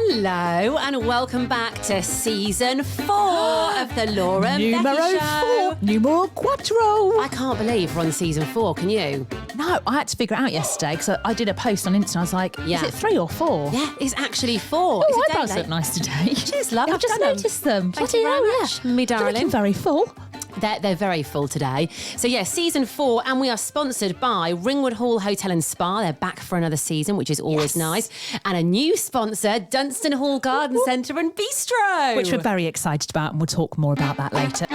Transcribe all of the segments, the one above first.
Hello and welcome back to season 4 of the Laura and Becky Show. Numero quattro. I can't believe we're on season 4, can you? No, I had to figure it out yesterday because I did a post on Insta. I was like, is it 3 or 4? Yeah, it's actually 4. Oh, eyebrows look nice today. Cheers, love. I've just noticed them. Thank you very much, me They're darling. looking very full. They're very full today. So yeah, season 4, and we are sponsored by Ringwood Hall Hotel and Spa. They're back for another season, which is always nice. And a new sponsor, Dunston Hall Garden Centre and Bistro. Which we're very excited about, and we'll talk more about that later.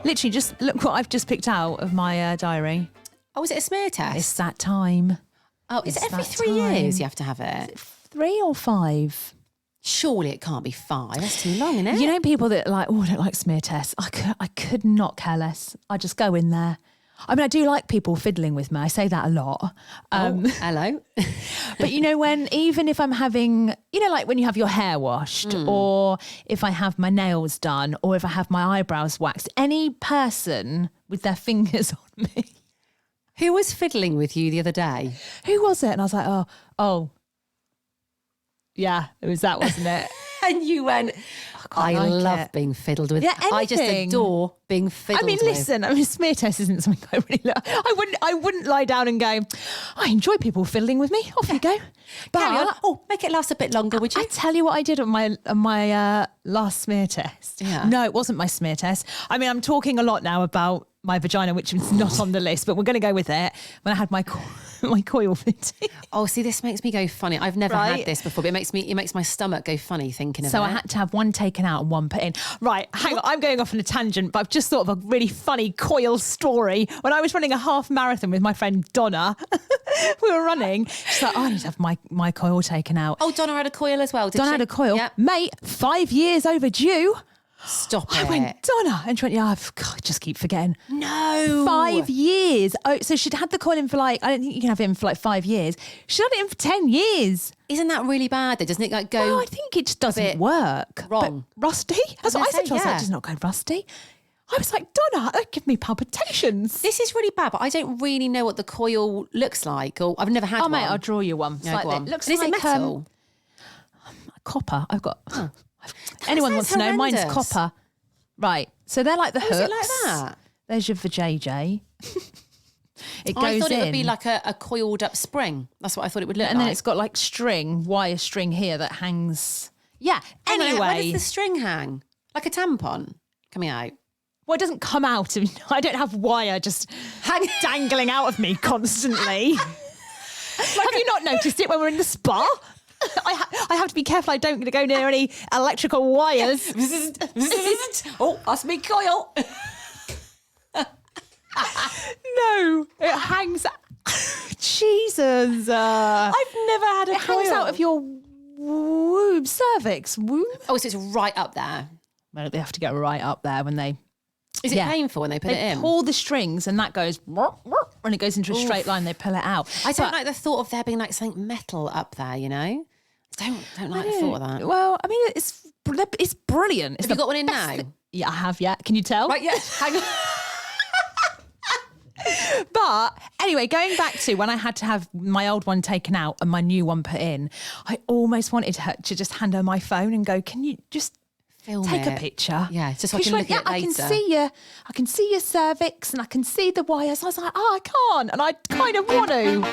Literally, just look what I've just picked out of my diary. Oh, is it a smear test? It's that time. Oh, is it every 3 years you have to have it? 3 or 5? Surely it can't be 5. That's too long, isn't it? You know people that I don't like smear tests. I could not care less. I just go in there. I mean, I do like people fiddling with me. I say that a lot. Hello. But even if I'm having, like when you have your hair washed or if I have my nails done or if I have my eyebrows waxed, any person with their fingers on me. Who was fiddling with you the other day? Who was it? And I was like, oh. Yeah, it was that, wasn't it? And you went, I love being fiddled with. Yeah, I just adore being fiddled with. Listen, smear test isn't something I really love. I wouldn't lie down and go, I enjoy people fiddling with me. Off you go. But make it last a bit longer, would you? I tell you what I did on my last smear test. Yeah. No, it wasn't my smear test. I mean, I'm talking a lot now about my vagina, which is not on the list, but we're going to go with it. When I had my coil fitting. Oh, see, this makes me go funny. I've never had this before, but it makes my stomach go funny thinking of it. So I had to have one taken out and one put in. Right, hang on, I'm going off on a tangent, but I've just thought of a really funny coil story. When I was running a half marathon with my friend Donna, we were running. She's like, I need to have my coil taken out. Oh, Donna had a coil as well, did she? Donna had a coil. Yep. Mate, 5 years overdue. Stop it. I went, Donna. And she went, I just keep forgetting. No. 5 years. Oh, so she'd had the coil in for I don't think you can have it in for 5 years. She had it in for 10 years. Isn't that really bad though? Doesn't it go? Oh, I think it just doesn't work. Wrong. But rusty? That's what I said to her. I was like, does not go rusty. I was like, Donna, that give me palpitations. This is really bad, but I don't really know what the coil looks like. Or I've never had one. Oh, mate, I'll draw you one. No, go on. It looks and like is it metal? Copper. I've got... Anyone wants to know? Mine's copper. Right. So they're like the hooks. Is it like that? There's your vajayjay. It goes I thought in. it would be like a coiled up spring. That's what I thought it would look like. And then it's got like wire string here that hangs. Yeah. Anyway. Where does the string hang? Like a tampon coming out? Well, it doesn't come out. I don't have wire just dangling out of me constantly. Have you not noticed it when we're in the spa? I have to be careful I don't go near any electrical wires. Oh, that's me coil. No, it hangs. Jesus. I've never had a coil. It hangs out of your womb, cervix. Womb? Oh, so it's right up there. Well, they have to go right up there when they... Is it painful when they put it in? They pull the strings and that goes... When it goes into a straight line, they pull it out. I don't like the thought of there being like something metal up there, you know? I don't like the thought of that. Well, I mean, it's brilliant. Have you got one in now? Yeah, I have, yeah. Can you tell? Right, yeah. Hang on. But anyway, going back to when I had to have my old one taken out and my new one put in, I almost wanted her to just hand her my phone and go, can you just... Take a picture. Yeah, just so I can look at it later. I can see your cervix and I can see the wires. I was like, I can't. And I kind of want to.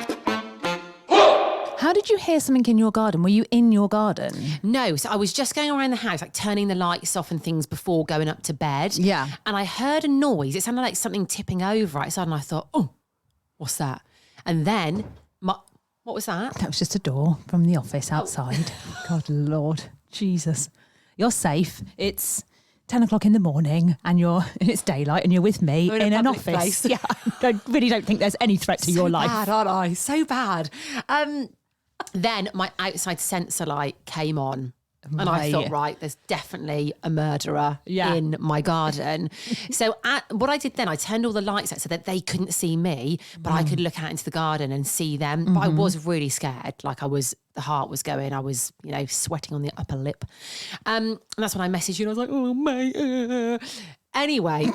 How did you hear something in your garden? Were you in your garden? No, so I was just going around the house, like turning the lights off and things before going up to bed. Yeah. And I heard a noise. It sounded like something tipping over outside. And I thought, oh, what's that? And then, what was that? That was just a door from the office outside. God, Lord, Jesus. You're safe. It's 10 o'clock in the morning and it's daylight and you're with me in an office. Place. Yeah, I really don't think there's any threat to your life. So bad, aren't I? So bad. Then my outside sensor light came on. And I thought, right, there's definitely a murderer in my garden. So what I did then, I turned all the lights out so that they couldn't see me, but I could look out into the garden and see them. But I was really scared. Like the heart was going. I was, sweating on the upper lip. And that's when I messaged you and I was like, oh, mate. Anyway,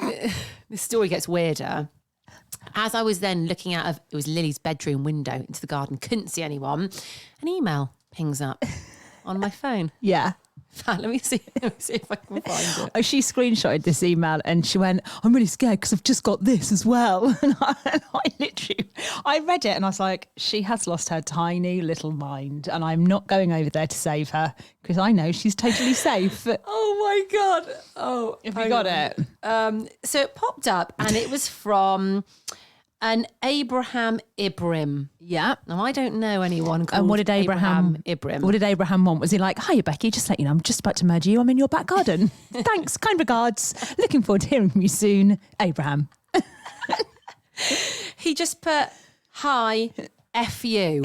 the story gets weirder. As I was then looking out of, it was Lily's bedroom window into the garden, couldn't see anyone, an email pings up on my phone. Yeah. Let me see if I can find it. She screenshotted this email and she went, I'm really scared because I've just got this as well. And I read it and I was like, she has lost her tiny little mind and I'm not going over there to save her because I know she's totally safe. Oh my God. Oh, have you got it? So it popped up and it was from an Abraham Ibrim. Yeah. Now, I don't know anyone called And what did Abraham Ibrim? What did Abraham want? Was he like, hiya, Becky, just let you know, I'm just about to murder you. I'm in your back garden. Thanks, kind regards. Looking forward to hearing from you soon, Abraham. He just put, hi, F you.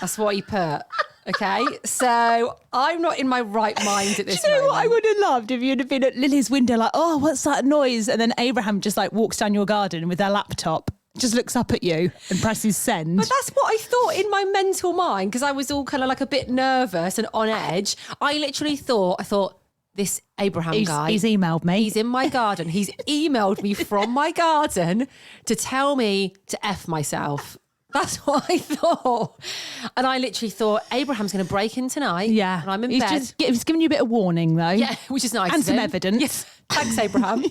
That's what he put. Okay, so I'm not in my right mind at this moment. Do you know what I would have loved if you'd have been at Lily's window like, oh, what's that noise? And then Abraham just like walks down your garden with their laptop, just looks up at you and presses send. But that's what I thought in my mental mind because I was all kind of like a bit nervous and on edge. I literally thought, this Abraham guy. He's emailed me. He's in my garden. He's emailed me from my garden to tell me to F myself. That's what I thought. And I literally thought, Abraham's going to break in tonight. Yeah. And I'm in bed. He's giving you a bit of warning, though. Yeah, which is nice. And some evidence. Yes. Thanks, Abraham.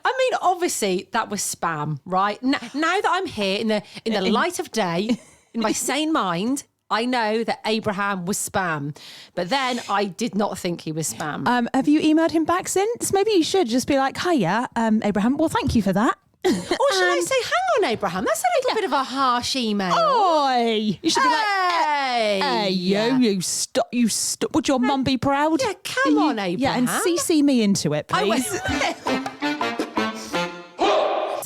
I mean, obviously, that was spam, right? Now that I'm here in the light of day, in my sane mind, I know that Abraham was spam. But then I did not think he was spam. Have you emailed him back since? Maybe you should just be like, hiya, Abraham. Well, thank you for that. Or should I say, hang on, Abraham, that's a little bit of a harsh email. Oi! You should be like, hey, you stop. Would your mum be proud? Yeah, come on, Abraham. Yeah, and CC me into it, please.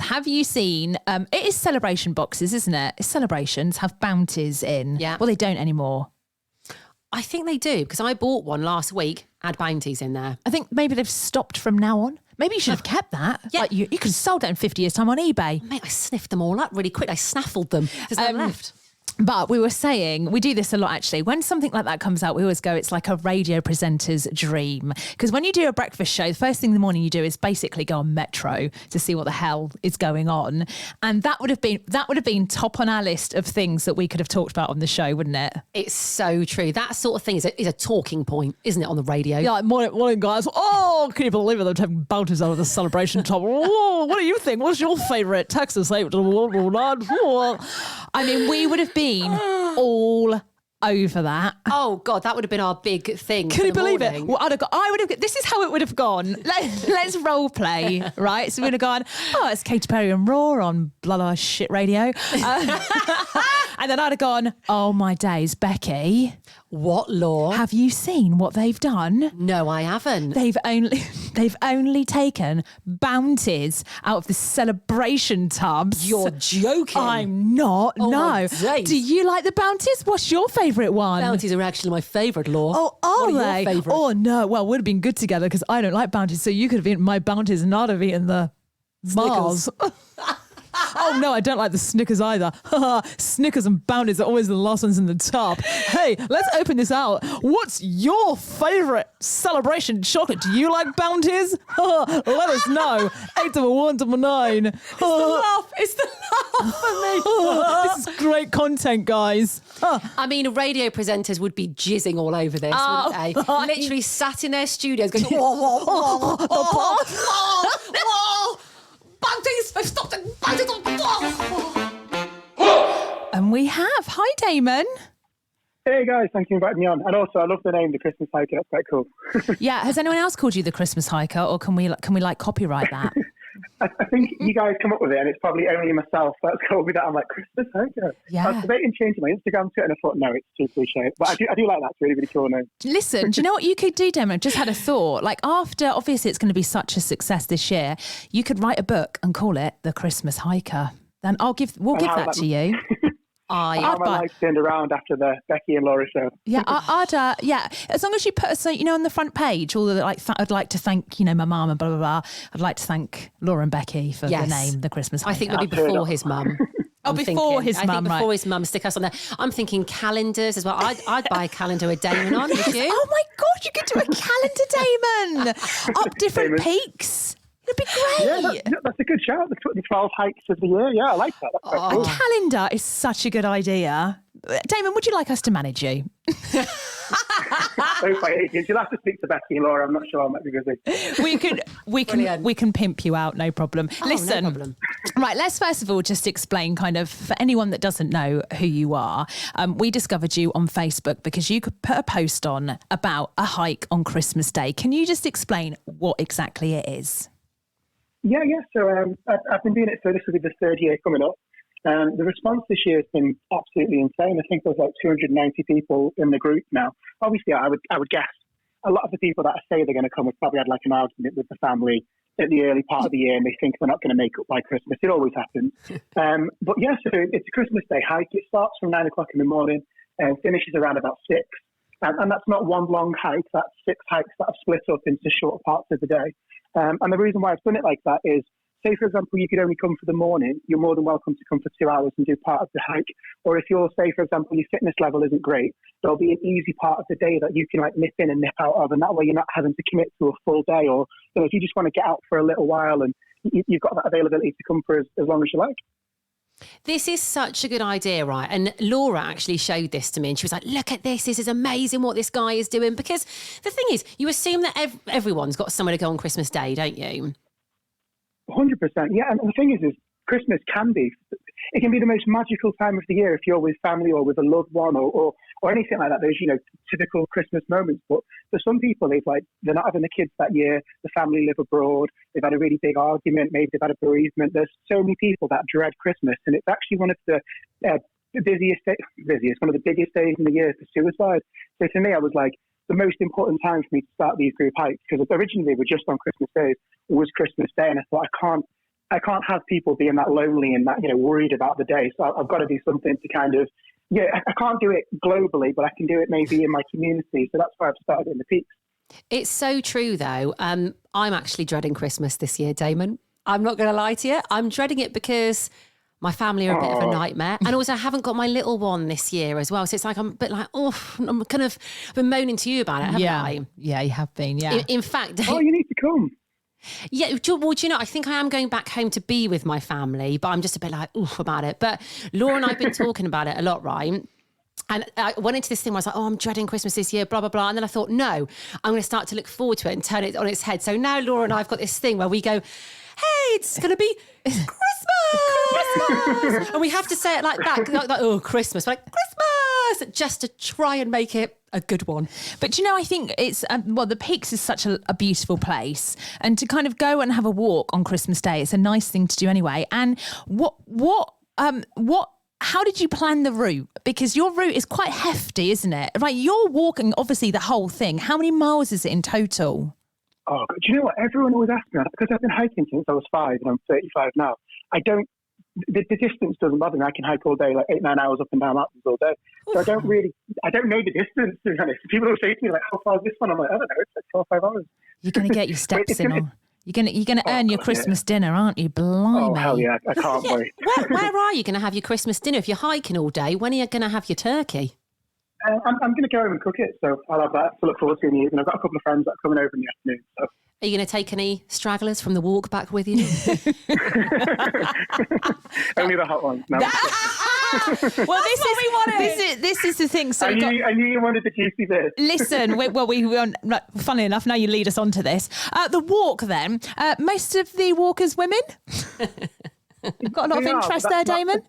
Have you seen, it is celebration boxes, isn't it? It's celebrations, have bounties in. Yeah. Well, they don't anymore. I think they do, because I bought one last week, had bounties in there. I think maybe they've stopped from now on. Maybe you should have kept that. Yeah. Like you could have sold that in 50 years' time on eBay. Mate, I sniffed them all up really quick. I snaffled them. There's none left. But we were saying, we do this a lot actually. When something like that comes out, we always go, it's like a radio presenter's dream. Because when you do a breakfast show, the first thing in the morning you do is basically go on Metro to see what the hell is going on. And that would have been top on our list of things that we could have talked about on the show, wouldn't it? It's so true. That sort of thing is a talking point, isn't it, on the radio? Yeah, like, morning guys. Oh, can you believe it? They're taking bounties out of the celebration top. Oh, what do you think? What's your favourite Texas? I mean, we would have been all over that. Oh God, that would have been our big thing. Can you believe it? Well, I would have. This is how it would have gone. Let's role play, right? So we'd have gone. Oh, it's Katy Perry and Raw on blah blah shit radio, and then I'd have gone. Oh my days, Becky. What law? Have you seen what they've done? No, I haven't. They've only taken bounties out of the celebration tubs. You're joking. I'm not. Oh, no. my days. Do you like the bounties? What's your favourite one? Bounties are actually my favourite, Law. Oh, are what they? Your favourite? Oh no. Well, we'd have been good together because I don't like bounties. So you could have eaten my bounties and I'd have eaten the Mars. Oh no, I don't like the Snickers either. Snickers and bounties are always the last ones in the tub. Hey, let's open this out. What's your favourite celebration chocolate? Do you like bounties? Let us know. 811-9. It's the laugh for me. This is great content, guys. I mean, radio presenters would be jizzing all over this, wouldn't they? Literally sat in their studios going, whoa, whoa, whoa, whoa, whoa. Bounties, they've stopped it. Bounties on the floor. And we have. Hi, Damon. Hey guys, thank you for inviting me on. And also, I love the name, the Christmas hiker. That's quite cool. Yeah, has anyone else called you the Christmas hiker, or can we like copyright that? I think you guys come up with it, and it's probably only myself that's called me that. I'm like, Christmas hiker. Yeah. I was debating changing my Instagram to it, and I thought, no, it's too cliche. But I do like that. It's really, really cool name. Listen, do you know what you could do, Damon? Just had a thought. Like after, obviously, it's going to be such a success this year. You could write a book and call it The Christmas Hiker. Then we'll give that to you. How my life turned around after the Becky and Laura show. Yeah, yeah. As long as you put, so on the front page, all the I'd like to thank my mum and blah blah blah. I'd like to thank Laura and Becky for the name, the Christmas hiker. I think it'll be before his mum. Before his mum, right? Before his mum, stick us on there. I'm thinking calendars as well. I'd buy a calendar with Damon on. Would you? Oh my God, you could do a calendar, Damon. Up different peaks. It'd be great. Yeah, that's a good shout. The 12 hikes of the year. Yeah, I like that. That's quite cool. A calendar is such a good idea. Damon, would you like us to manage you? Both by agents. You'll have to speak to Becky and Laura. I'm not sure. I might be busy. We can pimp you out. No problem. Listen, no problem. Right. Let's first of all just explain, kind of, for anyone that doesn't know who you are. We discovered you on Facebook because you could put a post on about a hike on Christmas Day. Can you just explain what exactly it is? Yeah. So I've been doing it. So this will be the third year coming up. The response this year has been absolutely insane. I think there's like 290 people in the group now. Obviously, I would guess a lot of the people that say they're going to come have probably had like an argument with the family at the early part of the year, and they think they're not going to make up by Christmas. It always happens. But yeah, so it's a Christmas Day hike. It starts from 9 o'clock in the morning and finishes around about 6. And that's not one long hike. That's 6 hikes that are split up into shorter parts of the day. And the reason why I've done it like that is, say, for example, you could only come for the morning, you're more than welcome to come for 2 hours and do part of the hike. Or if you're, say, for example, your fitness level isn't great, there'll be an easy part of the day that you can like nip in and nip out of. And that way you're not having to commit to a full day. Or if you just want to get out for a little while and you've got that availability to come for as long as you like. This is such a good idea, right? And Laura actually showed this to me and she was like, look at this. This is amazing what this guy is doing. Because the thing is, you assume that everyone's got somewhere to go on Christmas Day, don't you? 100%. Yeah. And the thing is Christmas can be the most magical time of the year if you're with family or with a loved one or anything like that. There's, typical Christmas moments. But for some people, they're not having the kids that year. The family live abroad. They've had a really big argument. Maybe they've had a bereavement. There's so many people that dread Christmas. And it's actually one of the one of the biggest days in the year for suicide. So for me, I was like, the most important time for me to start these group hikes, because originally they were just on Christmas Day, was Christmas Day. And I thought, I can't have people being that lonely and that, worried about the day. So I've got to do something to kind of, I can't do it globally, but I can do it maybe in my community. So that's why I've started in the peaks. It's so true, though. I'm actually dreading Christmas this year, Damon. I'm not going to lie to you. I'm dreading it because my family are a bit of a nightmare. And also I haven't got my little one this year as well. So it's like, I'm a bit like, I've been moaning to you about it, haven't I? Yeah, you have been, yeah. In fact... Oh, you need to come. Yeah, well, do you know, I think I am going back home to be with my family, but I'm just a bit like, oof about it. But Laura and I have been talking about it a lot, right? And I went into this thing where I was like, I'm dreading Christmas this year, blah, blah, blah. And then I thought, no, I'm going to start to look forward to it and turn it on its head. So now Laura and I have got this thing where we go, hey, it's going to be Christmas! And we have to say it like that. Like, Christmas. We're like, Christmas! Just to try and make it a good one. But I think it's, the Peaks is such a beautiful place, and to kind of go and have a walk on Christmas Day, it's a nice thing to do anyway. And how did you plan the route? Because your route is quite hefty, isn't it? Right, you're walking obviously the whole thing. How many miles is it in total? Oh, do you know what? Everyone always asks me that, because I've been hiking since I was 5 and I'm 35 now. The distance doesn't bother me. I can hike all day, like 8-9 hours up and down mountains all day. So I don't know the distance, to be honest. People will say to me, like, how far is this one? I'm like, I don't know, it's like 4 or 5 hours. You're going to get your steps in. You're going to earn your Christmas dinner, aren't you? Blimey. Oh, hell yeah. I can't wait. Where are you going to have your Christmas dinner? If you're hiking all day, when are you going to have your turkey? I'm going to go home and cook it, so I'll have that to look forward to in the evening. I've got a couple of friends that are coming over in the afternoon. So. Are you going to take any stragglers from the walk back with you? Only the hot ones. No. Well, this is the thing. So I knew you wanted the juicy bit. Listen, funnily enough, now you lead us on to this. The walk, then. Most of the walkers women. You've got a lot of interest there, Damon.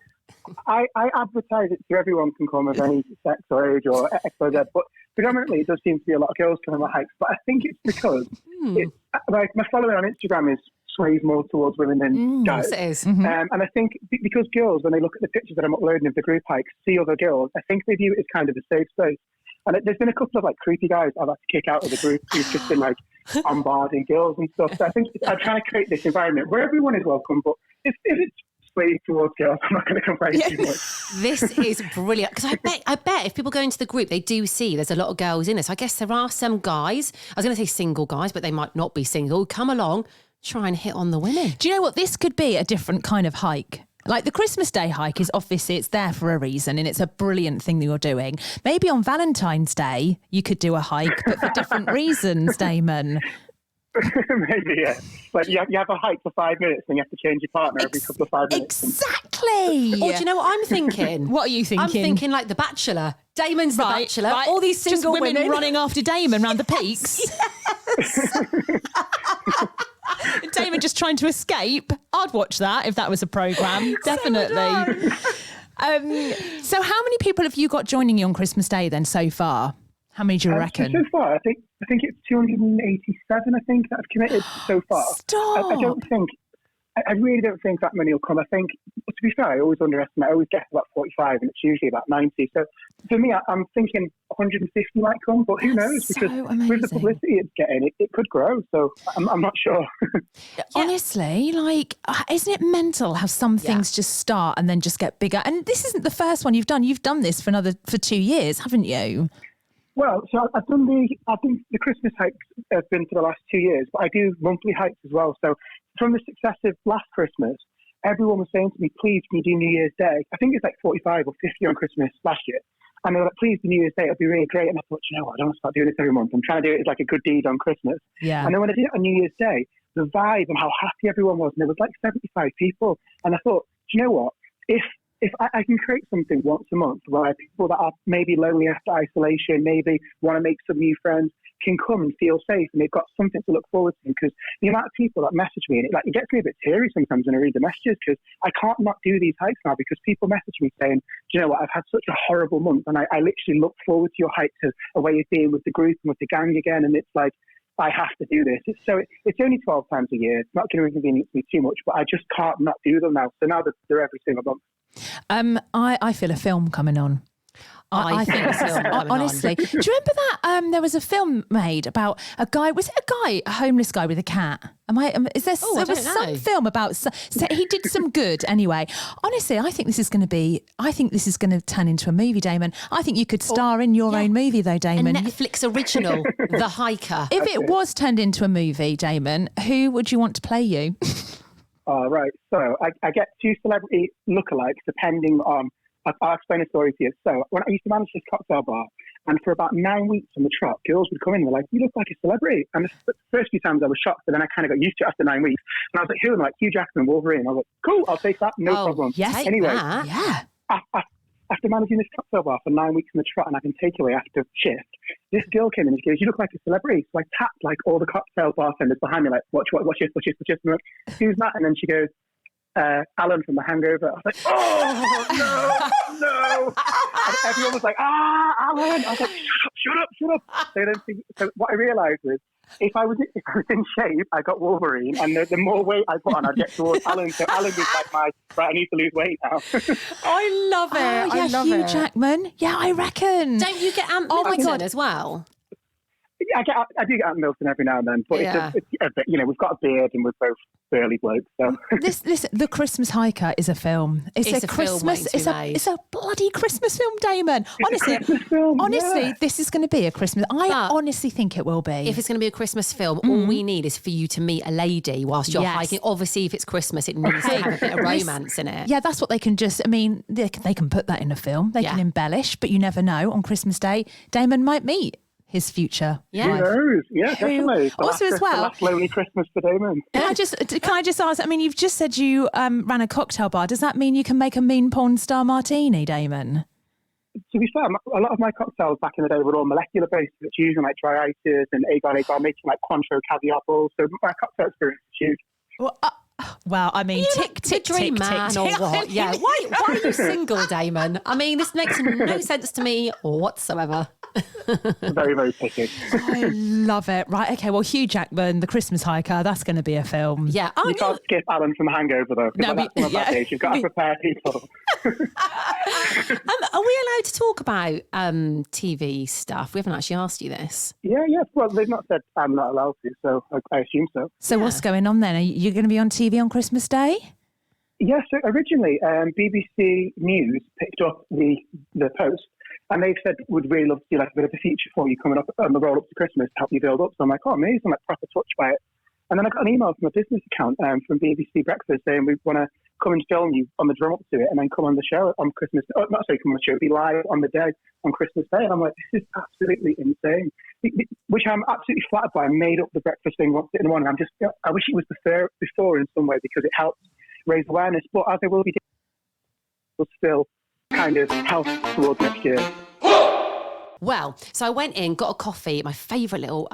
I advertise it so everyone can come of any sex or age or XYZ, but predominantly it does seem to be a lot of girls coming on hikes. But I think it's because my following on Instagram sways more towards women than guys. Yes, it is. Mm-hmm. And I think because girls, when they look at the pictures that I'm uploading of the group hikes, see other girls, I think they view it as kind of a safe space. And there's been a couple of creepy guys I've had to kick out of the group who've just been bombarding girls and stuff. So I think I'm trying to create this environment where everyone is welcome, but if it's towards girls, I'm not going to complain too much. This is brilliant, because I bet if people go into the group, they do see there's a lot of girls in it. So I guess there are some guys, I was going to say single guys, but they might not be single, come along, try and hit on the women. Do you know what? This could be a different kind of hike. Like the Christmas Day hike is obviously, it's there for a reason and it's a brilliant thing that you're doing. Maybe on Valentine's Day, you could do a hike, but for different reasons, Damon. Maybe, yeah. But you have a hike for 5 minutes and you have to change your partner every couple of 5 minutes. Exactly. Or do you know what I'm thinking? What are you thinking? I'm thinking like The Bachelor. Damon's The Bachelor. Right. All these single Just women running after Damon round the peaks. Damon just trying to escape. I'd watch that if that was a programme. Definitely. So how many people have you got joining you on Christmas Day then so far? How many do you reckon? So far, I think it's 287. I think that I've committed so far. Stop. I really don't think that many will come. I think, to be fair, I always underestimate. I always guess about 45, and it's usually about 90. So for me, I'm thinking 150 might come, but who knows? Because with the publicity it's getting, it could grow. So I'm not sure. Honestly, isn't it mental how some things just start and then just get bigger? And this isn't the first one you've done. You've done this for 2 years, haven't you? Well, so I think the Christmas hikes have been for the last 2 years, but I do monthly hikes as well. So from the success of last Christmas, everyone was saying to me, please, can you do New Year's Day? I think it's like 45 or 50 on Christmas last year. And they were like, please, do New Year's Day, it'll be really great. And I thought, you know what, I don't want to start doing this every month. I'm trying to do it as like a good deed on Christmas. Yeah. And then when I did it on New Year's Day, the vibe and how happy everyone was, and there was like 75 people. And I thought, do you know what, if I can create something once a month where people that are maybe lonely after isolation, maybe want to make some new friends, can come and feel safe, and they've got something to look forward to. Because the amount of people that message me, and it gets me a bit teary sometimes when I read the messages, because I can't not do these hikes now, because people message me saying, do you know what, I've had such a horrible month, and I literally look forward to your hikes as a way of being with the group and with the gang again. And it's like, I have to do this. It's only 12 times a year. It's not going to inconvenience me too much, but I just can't not do them now. So now they're every single month. I feel a film coming on. I think honestly, do you remember that there was a film made about a homeless guy with a cat? There was some film about he did some good anyway. Honestly, I think this is going to turn into a movie, Damon. I think you could star in your own movie though, Damon. A Netflix original, The Hiker. If it was turned into a movie, Damon, who would you want to play you? Right. So I get 2 celebrity lookalikes depending on. I'll explain a story to you. So when I used to manage this cocktail bar, and for about 9 weeks on the trot, girls would come in and they're like, you look like a celebrity. And the first few times I was shocked, but then I kind of got used to it after 9 weeks. And I was like, who? And like, Hugh Jackman, Wolverine. I was like, cool, I'll take that, no problem. Yes, anyway, yeah. After managing this cocktail bar for 9 weeks on the trot and having takeaway after shift, this girl came in and she goes, you look like a celebrity. So I tapped like all the cocktail bartenders behind me, like, watch this. I'm like, who's that? And then she goes, Alan from The Hangover. I was like, oh, no. And everyone was like, Alan. I was like, shut up. So what I realised was, if I was in shape, I got Wolverine, and the more weight I put on, I'd get towards Alan. So Alan was like I need to lose weight now. I love it. I love Hugh Jackman. Yeah, I reckon. Don't you get Ant Middleton as well? I do get Ant Middleton every now and then, but it's a bit, we've got a beard and we're both burly blokes. So listen, The Christmas Hiker is a film. It's a Christmas. It's a bloody Christmas film, Damon. Honestly, this is going to be a Christmas. I honestly think it will be. If it's going to be a Christmas film, all we need is for you to meet a lady whilst you're hiking. Obviously, if it's Christmas, it needs to have a bit of romance in it. Yeah, that's what they can just. I mean, they can put that in a film. They can embellish, but you never know. On Christmas Day, Damon might meet his future. Yeah. Who knows? Yeah, definitely. Also, as well, the last lonely Christmas for Damon. Can I just ask? I mean, you've just said you ran a cocktail bar. Does that mean you can make a mean porn star martini, Damon? To be fair, a lot of my cocktails back in the day were all molecular based, which using like dry ices and agar, making like Cointreau caviar balls. So my cocktail experience is huge. Well, I mean, tick, dream man or what? Yeah. Why are you single, Damon? I mean, this makes no sense to me whatsoever. Very, very picky. I love it. Right, okay. Well, Hugh Jackman, The Christmas Hiker, that's going to be a film. Yeah. You can't skip Alan from The Hangover, though. No, that's one of that age. You've got to prepare people. Are we allowed to talk about TV stuff? We haven't actually asked you this. Yeah. Well, they've not said I'm not allowed to, so I assume so. So what's going on then? Are you going to be on TV on Christmas Day? Yes, so originally BBC News picked up the post, and they've said would really love to see like a bit of a feature for you coming up on the roll up to Christmas to help you build up. So I'm like, oh, amazing, like proper touched by it. And then I got an email from a business account from BBC Breakfast saying we want to come and film you on the drum up to it and then come on the show on Christmas. Oh, not say come on the show, be live on the day on Christmas Day. And I'm like, this is absolutely insane. Which I'm absolutely flattered by. I made up the breakfast thing once in the morning. I wish it was before in some way because it helps raise awareness. But as I will be doing, will still kind of help towards next year. Well, so I went in, got a coffee, my favourite little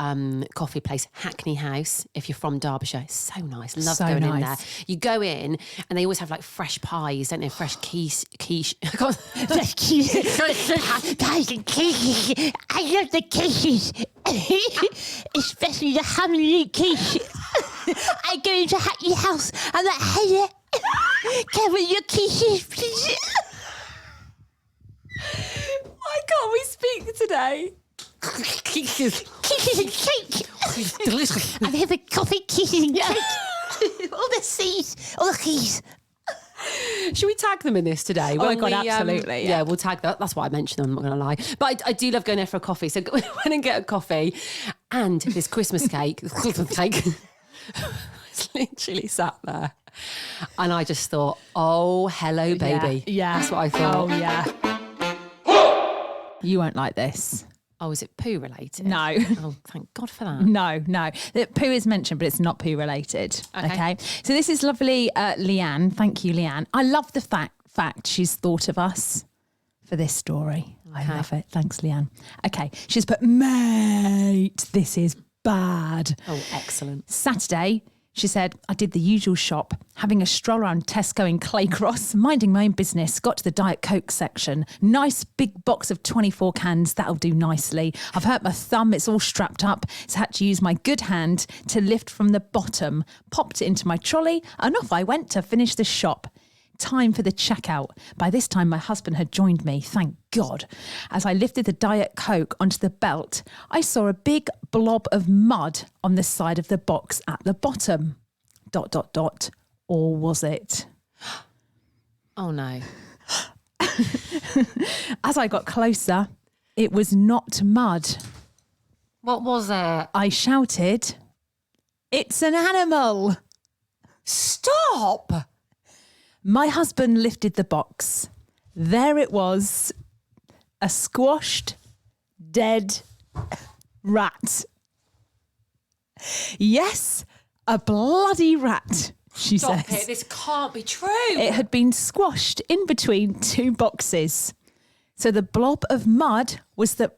coffee place, Hackney House, if you're from Derbyshire. It's so nice. Love going in there. You go in and they always have like fresh pies, don't they? Fresh quiche. Fresh quiche. I love the quiches. Especially the honey quiche. I go into Hackney House and I hello. Can we your quiches, please? Why can't we speak today? Kisses and cake. Delicious. I'm having coffee, kisses and cake. All the C's, all the keys. Should we tag them in this today? Oh my God, absolutely. Yeah, we'll tag that. That's why I mentioned them, I'm not going to lie. But I do love going there for a coffee. So we went and get a coffee and this Christmas cake. It's literally sat there. And I just thought, oh, hello, baby. Yeah. That's what I thought. Oh, yeah. You won't like this. Oh, is it poo related? No. Oh, thank God for that. No. The poo is mentioned, but it's not poo related. Okay. So this is lovely Leanne. Thank you, Leanne. I love the fact she's thought of us for this story. I love it. Thanks, Leanne. Okay. She's put, mate, this is bad. Oh, excellent. Saturday, she said, I did the usual shop, having a stroll around Tesco in Claycross, minding my own business, got to the Diet Coke section. Nice big box of 24 cans, that'll do nicely. I've hurt my thumb, it's all strapped up, so I had to use my good hand to lift from the bottom, popped it into my trolley, and off I went to finish the shop. Time for the checkout. By this time, my husband had joined me, thank God. As I lifted the Diet Coke onto the belt, I saw a big blob of mud on the side of the box at the bottom. ... Or was it? Oh, no. As I got closer, it was not mud. What was it? I shouted, it's an animal. Stop! My husband lifted the box. There it was, a squashed, dead rat. Yes, a bloody rat, she Stop says. it, this can't be true. It had been squashed in between two boxes. So the blob of mud was the...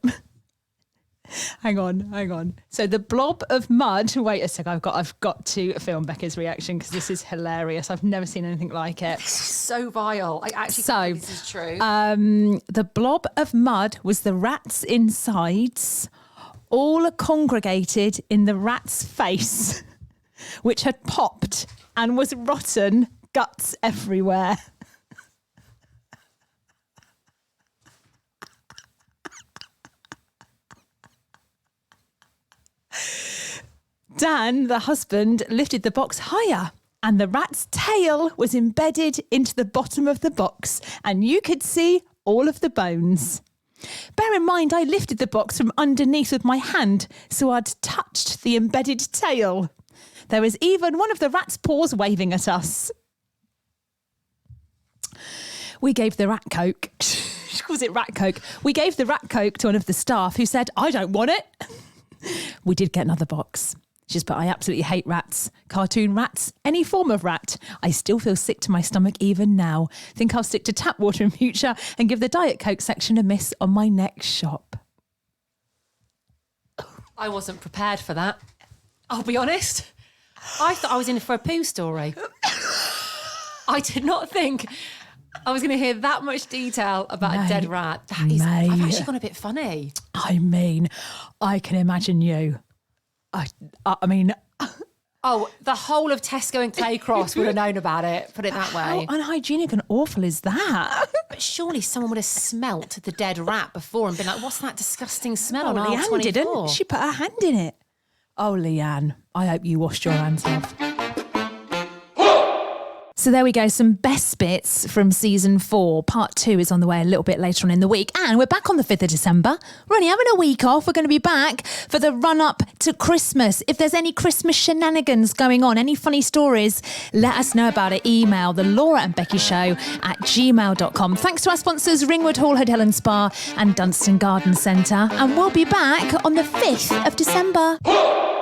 Hang on. So the blob of mud... Wait a sec, I've got to film Becca's reaction because this is hilarious. I've never seen anything like it. So vile. I actually think this is true. The blob of mud was the rat's insides, all congregated in the rat's face, which had popped and was rotten, guts everywhere. Dan, the husband, lifted the box higher and the rat's tail was embedded into the bottom of the box and you could see all of the bones. Bear in mind, I lifted the box from underneath with my hand, so I'd touched the embedded tail. There was even one of the rat's paws waving at us. We gave the rat Coke. She calls it rat Coke. We gave the rat Coke to one of the staff who said, I don't want it. We did get another box. She's put, I absolutely hate rats. Cartoon rats, any form of rat. I still feel sick to my stomach even now. Think I'll stick to tap water in future and give the Diet Coke section a miss on my next shop. I wasn't prepared for that. I'll be honest. I thought I was in for a poo story. I did not think I was going to hear that much detail about a dead rat. That is, I've actually gone a bit funny. I mean, I can imagine you. I mean... Oh, the whole of Tesco and Claycross would have known about it, put it that way. How unhygienic and awful is that? But surely someone would have smelt the dead rat before and been like, what's that disgusting smell on Leanne R24? didn't. She put her hand in it. Oh, Leanne, I hope you washed your hands, love. So there we go. Some best bits from season 4. Part 2 is on the way a little bit later on in the week. And we're back on the 5th of December. We're only having a week off. We're going to be back for the run up to Christmas. If there's any Christmas shenanigans going on, any funny stories, let us know about it. Email the Laura and Becky Show at gmail.com. Thanks to our sponsors, Ringwood Hall Hotel and Spa and Dunston Garden Centre. And we'll be back on the 5th of December.